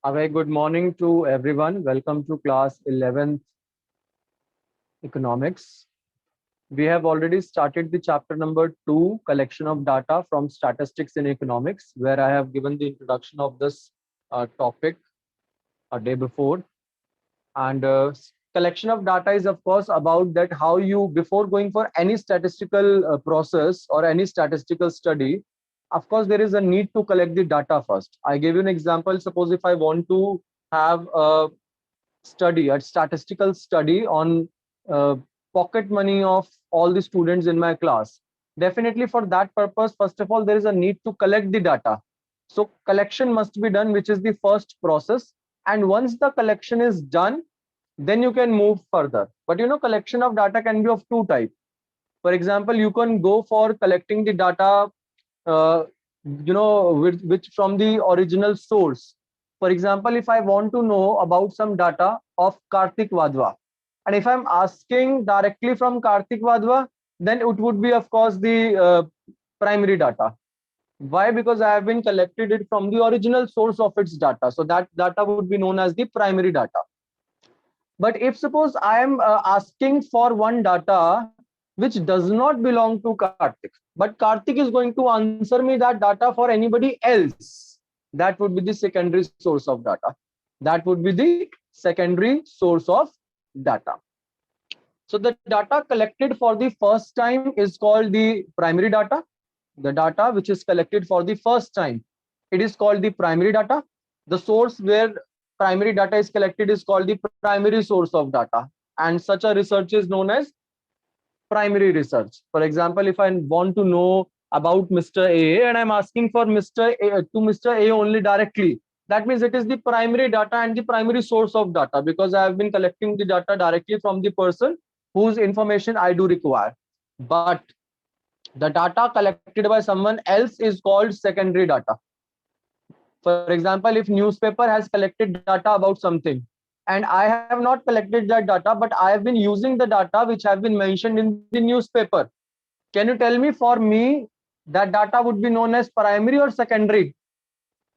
A very good morning to everyone. Welcome to class 11th economics. We have already started the chapter number 2, collection of data from statistics in economics, where I have given the introduction of this topic a day before. And collection of data is of course about that how you, before going for any statistical process or any statistical study, of course there is a need to collect the data first. I gave you an example. Suppose if I want to have a statistical study on uh, pocket money of all the students in my class. Definitely for that purpose, first of all, there is a need to collect the data. So collection must be done, which is the first process. And once the collection is done, then you can move further. But collection of data can be of two types. For example, you can go for collecting the data uh, which from the original source. For example, if I want to know about some data of Kartik Wadhwa, and if I'm asking directly from Kartik Wadhwa, then it would be of course the primary data. Why? Because I have been collected it from the original source of its data, so that data would be known as the primary data. But if suppose I am asking for one data which does not belong to Kartik, but Kartik is going to answer me that data for anybody else, that would be the secondary source of data. That would be the secondary source of data. So the data collected for the first time is called the primary data. The data which is collected for the first time, it is called the primary data. The source where primary data is collected is called the primary source of data, and such a research is known as primary research. For example, if I want to know about Mr. A and I'm asking for Mr. A only directly, that means it is the primary data and the primary source of data, because I have been collecting the data directly from the person whose information I do require. But the data collected by someone else is called secondary data. For example, if newspaper has collected data about something and I have not collected that data, but I have been using the data which have been mentioned in the newspaper, can you tell me, for me, that data would be known as primary or secondary?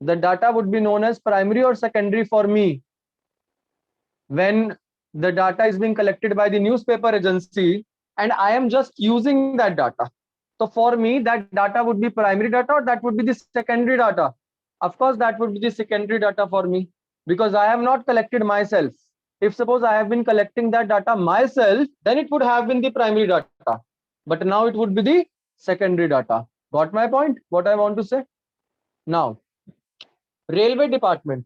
The data would be known as primary or secondary for me when the data is being collected by the newspaper agency and I am just using that data. So for me, that data would be primary data or that would be the secondary data? Of course, that would be the secondary data for me, because I have not collected myself. If suppose I have been collecting that data myself, then it would have been the primary data. But now it would be the secondary data. Got my point? What I want to say? Now, railway department.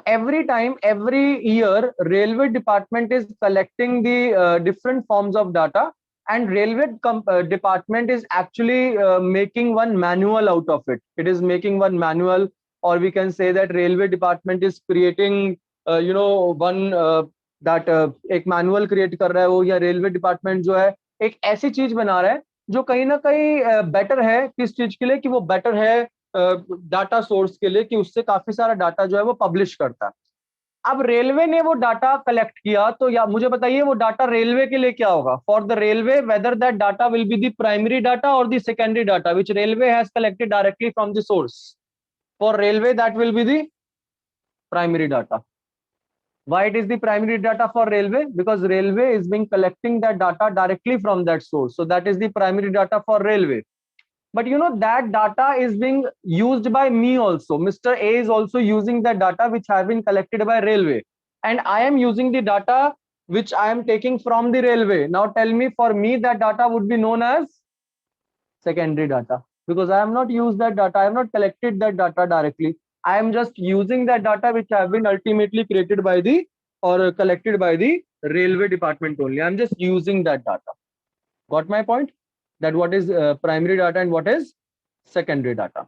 Every time, every year, railway department is collecting the different forms of data, and railway department is actually making one manual out of it. It is making one manual, or we can say that railway department is creating one that एक manual create कर रहा है वो, या railway department जो है एक ऐसी चीज बना रहा है जो कहीं ना कहीं बेटर है, किस चीज के लिए, कि वो बेटर है डाटा सोर्स के लिए, कि उससे काफी सारा डाटा जो है वो पब्लिश करता है। अब रेलवे ने वो डाटा कलेक्ट किया, तो या मुझे बताइए वो डाटा रेलवे के लिए क्या होगा? For the railway, whether that data will be the primary data और the secondary data which railway has collected directly from the source, for railway that will be the primary data. Why it is the primary data for railway? Because railway is being collecting that data directly from that source, so that is the primary data for railway. But that data is being used by me also. Mr. A is also using the data which have been collected by railway, and I am using the data which I am taking from the railway. Now tell me, for me that data would be known as secondary data, because I have not used that data, I have not collected that data directly. I am just using that data which have been ultimately created by the, or collected by the railway department only. I'm just using that data. Got my point? That what is primary data and what is secondary data.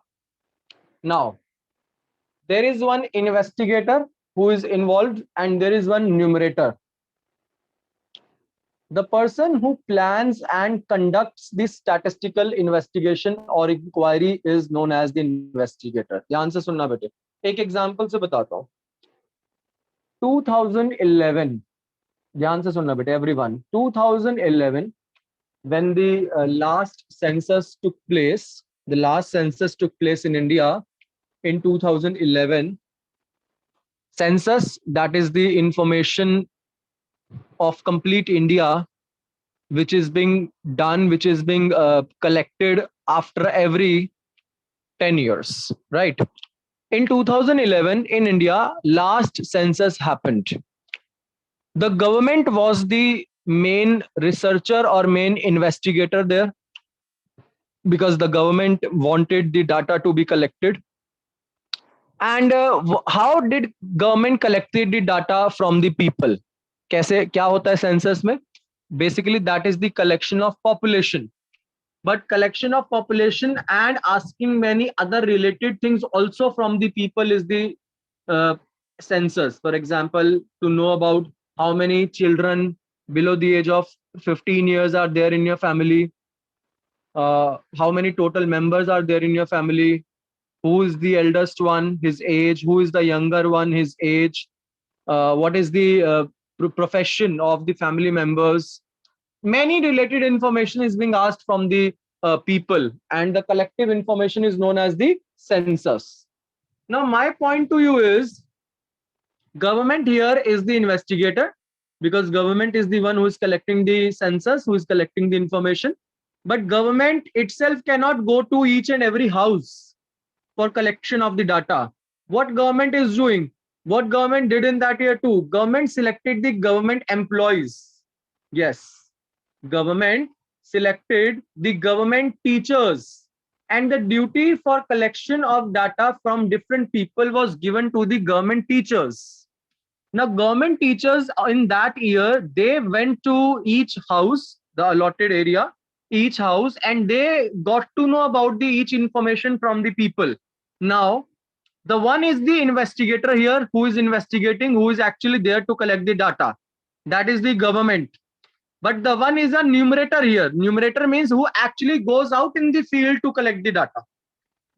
Now, there is one investigator who is involved and there is one numerator. The person who plans and conducts the statistical investigation or inquiry is known as the investigator. ध्यान से सुनना बेटे, एक example से बताता हूँ. 2011, ध्यान से सुनना बेटे everyone. 2011, when the last census took place in India in 2011, Census, that is the information of complete India, which is being done, which is being collected after every 10 years, right? In 2011, in India, last census happened. The government was the main researcher or main investigator there, because the government wanted the data to be collected. And how did government collected the data from the people? कैसे क्या होता है census में? Basically, that is the collection of population. But collection of population and asking many other related things also from the people is the uh, census. For example, to know about how many children below the age of 15 years are there in your family, how many total members are there in your family, who is the eldest one, his age, who is the younger one, his age, what is the profession of the family members. Many related information is being asked from the people, and the collective information is known as the census. Now, my point to you is, government here is the investigator, because government is the one who is collecting the census, who is collecting the information. But government itself cannot go to each and every house for collection of the data. What government is doing? What government did in that year too? Government selected the government employees. Yes, government selected the government teachers, and the duty for collection of data from different people was given to the government teachers. Now, government teachers in that year, they went to each house, the allotted area, each house, and they got to know about the each information from the people. Now, the one is the investigator here, who is investigating, who is actually there to collect the data. That is the government. But the one is a numerator here. Numerator means who actually goes out in the field to collect the data.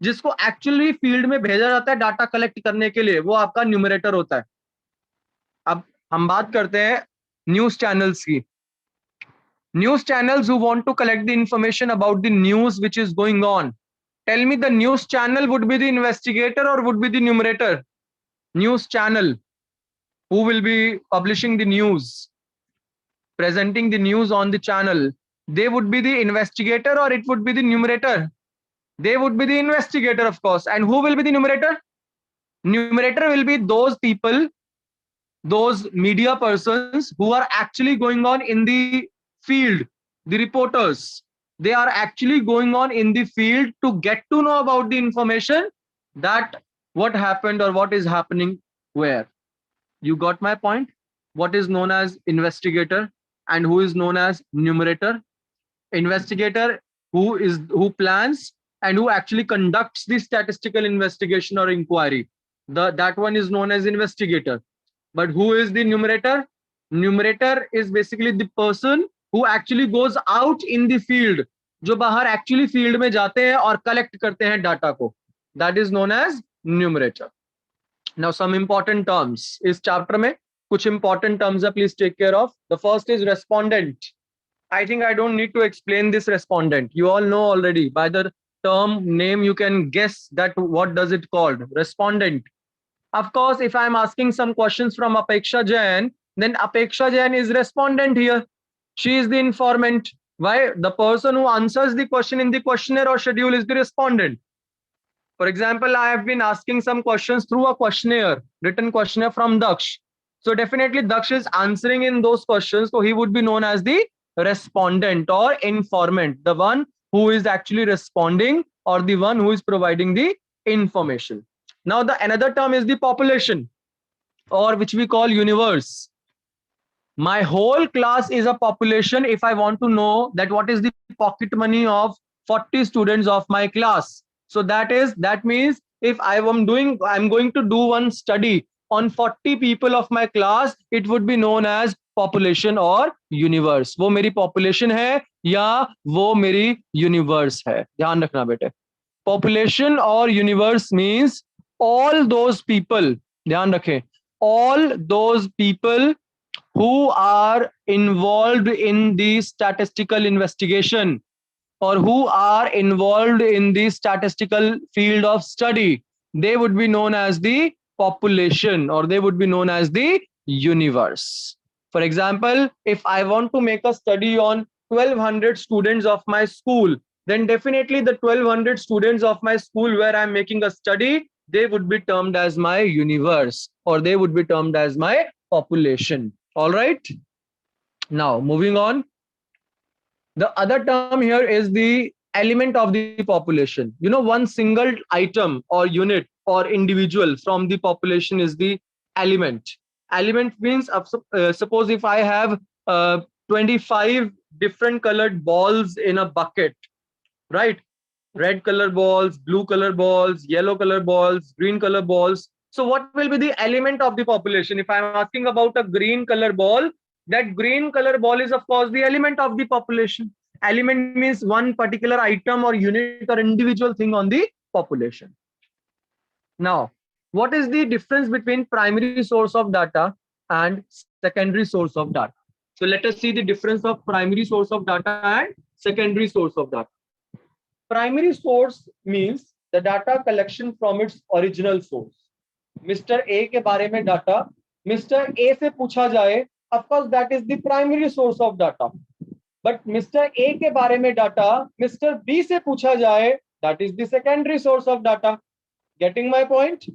जिसको actually field में भेजा जाता है data collect करने के लिए, वो आपका न्यूमरेटर होता है. अब हम बात करते हैं न्यूज चैनल्स की. News channels who want to collect the information about the news which is going on. Tell me, the news channel would be the investigator or would be the numerator? News channel, who will be publishing the news, presenting the news on the channel, they would be the investigator or it would be the numerator? They would be the investigator, of course. And who will be the numerator? Numerator will be those people, those media persons who are actually going on in the field, the reporters. They are actually going on in the field to get to know about the information, that what happened or what is happening where. You got my point? What is known as investigator and who is known as numerator? Investigator, who plans and who actually conducts the statistical investigation or inquiry. That one is known as investigator. But who is the numerator? Numerator is basically the person who actually goes out in the field, जो बाहर actually field में जाते हैं और collect करते हैं data को. That is known as numerator. Now, some important terms. इस chapter में कुछ important terms है, please take care of. The first is respondent. I think I don't need to explain this respondent. You all know already. By the term name, you can guess that what does it called. Respondent. Of course, if I'm asking some questions from Apeksha Jain, then Apeksha Jain is respondent here. She is the informant. Why? The person who answers the question in the questionnaire or schedule is the respondent. For example, I have been asking some questions through a questionnaire, written questionnaire from Daksh. So definitely Daksh is answering in those questions. So he would be known as the respondent or informant, the one who is actually responding or the one who is providing the information. Now, the another term is the population, or which we call universe. My whole class is a population if I want to know that what is the pocket money of 40 students of my class. So that means if I'm going to do one study on 40 people of my class, it would be known as population or universe. वो मेरी population है या वो मेरी universe है. ध्यान रखना बेटे. Population or universe means all those people, ध्यान रखें, all those people who are involved in the statistical investigation or who are involved in the statistical field of study, they would be known as the population, or they would be known as the universe. For example, if I want to make a study on 1200 students of my school, then definitely the 1200 students of my school where I'm making a study, they would be termed as my universe, or they would be termed as my population. All right. Now, moving on. The other term here is the element of the population. You know, one single item or unit or individual from the population is the element. Element means, suppose if I have 25 different colored balls in a bucket, right? Red color balls, blue color balls, yellow color balls, green color balls. So what will be the element of the population? If I'm asking about a green color ball, that green color ball is of course the element of the population. Element means one particular item or unit or individual thing on the population. Now, what is the difference between primary source of data and secondary source of data? So let us see the difference of primary source of data and secondary source of data. Primary source means the data collection from its original source. Mr. A के बारे में data Mr. A से पूछा जाए, of course that is the primary source of data. But Mr. A के बारे में data Mr. B से पूछा जाए, that is the secondary source of data. Getting my point?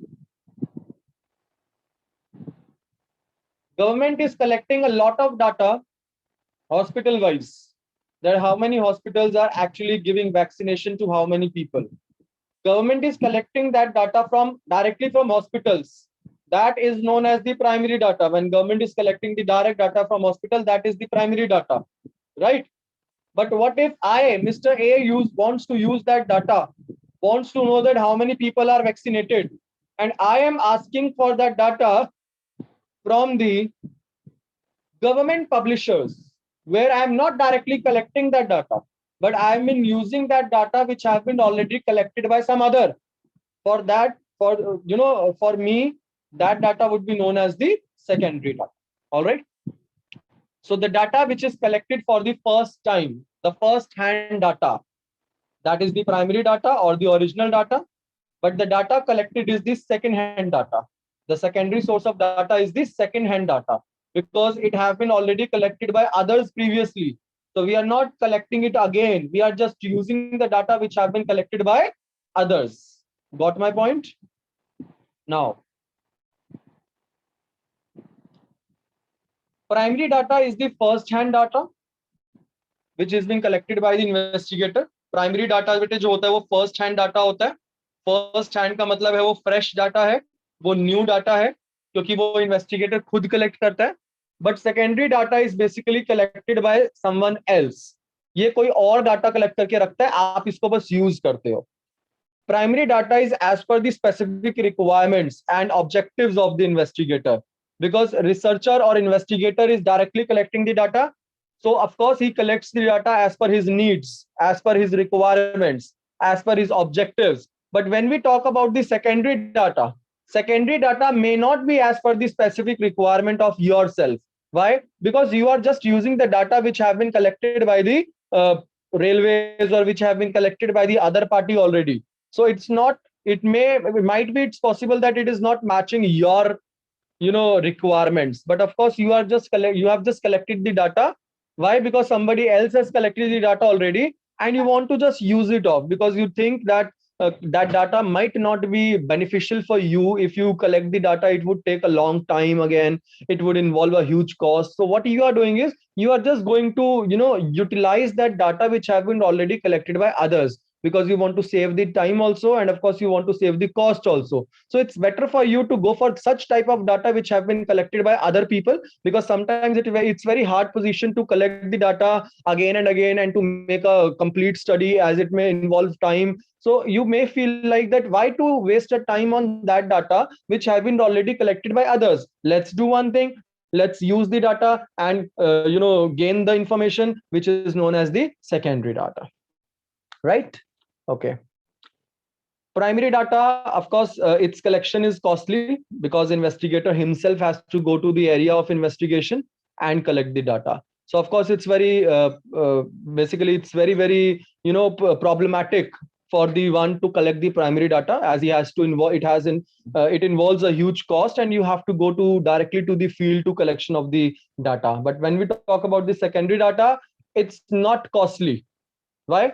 Government is collecting a lot of data hospital wise, that how many hospitals are actually giving vaccination to how many people. Government is collecting that data from directly from hospitals. That is known as the primary data. When government is collecting the direct data from hospital, that is the primary data, right? But what if I, Mr. A, wants to use that data, wants to know that how many people are vaccinated, and I am asking for that data from the government publishers, where I am not directly collecting that data, but I have been using that data which have been already collected by some other. For that, for me, that data would be known as the secondary data. All right. So the data which is collected for the first time, the first hand data, that is the primary data or the original data. But the data collected is the second hand data. The secondary source of data is the second hand data, because it have been already collected by others previously. So we are not collecting it again. We are just using the data which have been collected by others. Got my point? Now, primary data is the first hand data which is being collected by the investigator. Primary data बेटे जो होता है वो first hand data होता है. First hand का मतलब है वो fresh data है, वो new data है, क्योंकि वो investigator खुद collect करता है. But secondary data is basically collected by someone else. ये कोई और data collect करके रखता है, आप इसको बस use करते हो. Primary data is as per the specific requirements and objectives of the investigator, because researcher or investigator is directly collecting the data. So of course he collects the data as per his needs, as per his requirements, as per his objectives. But when we talk about the secondary data may not be as per the specific requirement of yourself. Why? Because you are just using the data which have been collected by the railways, or which have been collected by the other party already. So it's not, it might be, it's possible that it is not matching your requirements. But of course you have just collected the data. Why? Because somebody else has collected the data already, and you want to just use it off, because you think that that data might not be beneficial for you. If you collect the data, it would take a long time again, it would involve a huge cost. So what you are doing is you are just going to utilize that data which have been already collected by others, because you want to save the time also, and of course you want to save the cost also. So it's better for you to go for such type of data which have been collected by other people, because sometimes it's very hard position to collect the data again and again and to make a complete study, as it may involve time. So you may feel like that, why to waste a time on that data which have been already collected by others? Let's do one thing, let's use the data and gain the information which is known as the secondary data, right? Okay. Primary data, of course, its collection is costly, because investigator himself has to go to the area of investigation and collect the data. So of course it's very basically it's very problematic for the one to collect the primary data, as he has to involve it involves a huge cost, and you have to go to directly to the field to collection of the data. But when we talk about the secondary data, it's not costly. Why?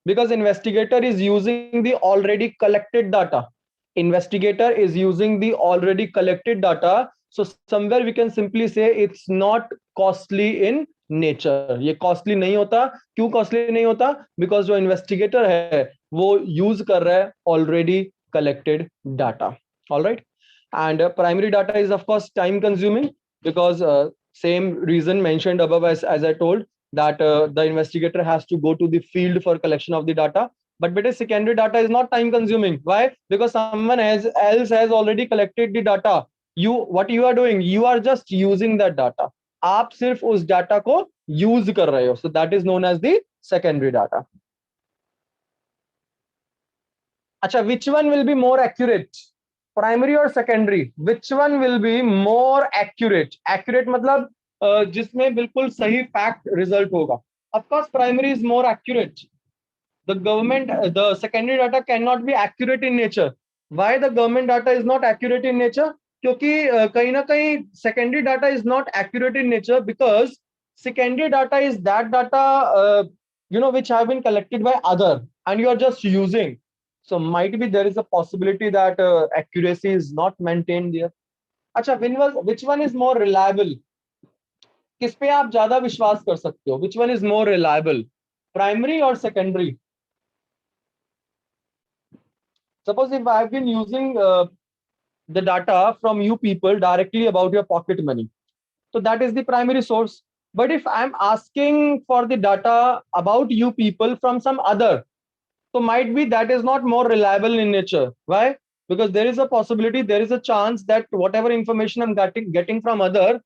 Because investigator is using the already collected data. Investigator is using the already collected data. So somewhere we can simply say it's not costly in nature. ये costly नहीं होता. क्यों costly नहीं होता? Because जो investigator है वो use कर रहा है already collected data. All right. And primary data is of course time consuming, because same reason mentioned above, as I told, that the investigator has to go to the field for collection of the data. But better, secondary data is not time consuming. Why? Because someone else has already collected the data. What you are doing, you are just using that data. आप सिर्फ उस data को use कर रहे हो. So that is known as the secondary data. अच्छा, which one will be more accurate? Primary or secondary? Which one will be more accurate? Accurate मतलब जिसमें बिल्कुल सही fact result होगा. Of course, primary is more accurate. The secondary data cannot be accurate in nature. Why the government data is not accurate in nature? क्योंकि कहीं ना कहीं secondary data is not accurate in nature, because secondary data is that data which have been collected by other, and you are just using. So might be there is a possibility that accuracy is not maintained there. अच्छा, which one is more reliable? किस पे आप ज्यादा विश्वास कर सकते हो? Which one is more reliable? Primary or secondary? Suppose if I have been using the data from you people directly about your pocket money, so that is the primary source. But if I'm asking for the data about you people from some other, so might be that is not more reliable in nature. Why? Because there is a possibility, there is a chance that whatever information I'm getting from other,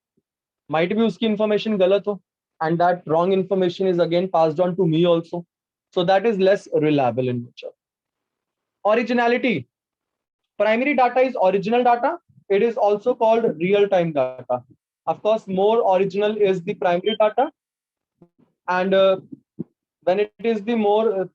might be uski information galat ho, and that wrong information is again passed on to me also. So that is less reliable in nature. Originality. Primary data is original data. It is also called real-time data. Of course, more original is the primary data, and when it is the more,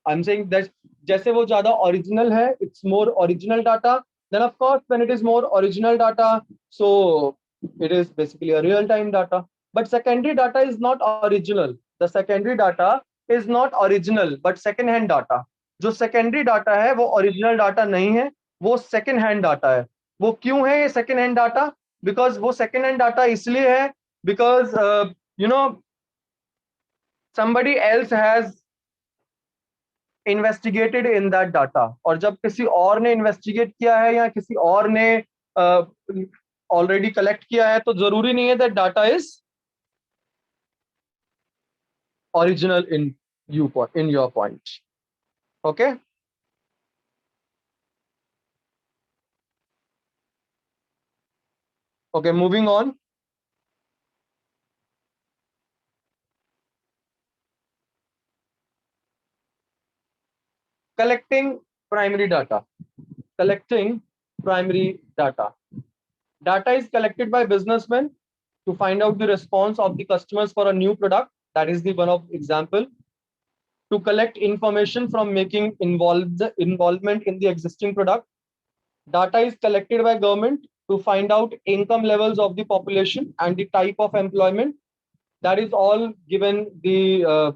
I'm saying that जैसे वो ज़्यादा original है, it's more original data. Then of course, when it is more original data, so it is basically a real-time data. But secondary data is not original. The secondary data is not original, but second-hand data. जो secondary data है वो original data नहीं है, वो second-hand data है. वो क्यों है ये second-hand data? Because वो second-hand data इसलिए है because somebody else has investigated in that data. और जब किसी और ने investigate किया है या किसी और ने already collect किया है, तो जरूरी नहीं है that data is original in your point. Okay. Okay, moving on. Collecting primary data. Collecting primary data. Data is collected by businessmen to find out the response of the customers for a new product. That is the one of example. To collect information from making involvement in the existing product. Data is collected by government to find out income levels of the population and the type of employment. That is all given the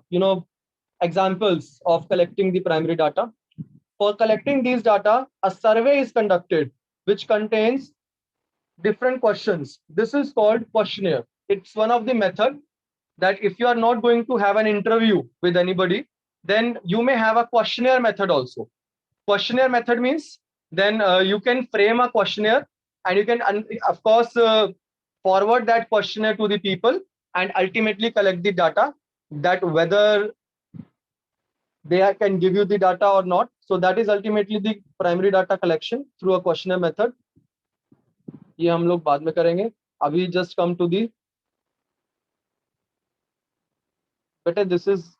examples of collecting the primary data. For collecting these data, a survey is conducted which contains different questions. This is called questionnaire. It's one of the method that if you are not going to have an interview with anybody, then you may have a questionnaire method also. Questionnaire method means then you can frame a questionnaire, and you can of course forward that questionnaire to the people and ultimately collect the data, that whether they can give you the data or not. So that is ultimately the primary data collection through a questionnaire method. ये हम लोग बाद में करेंगे. अभी just come to the better, this is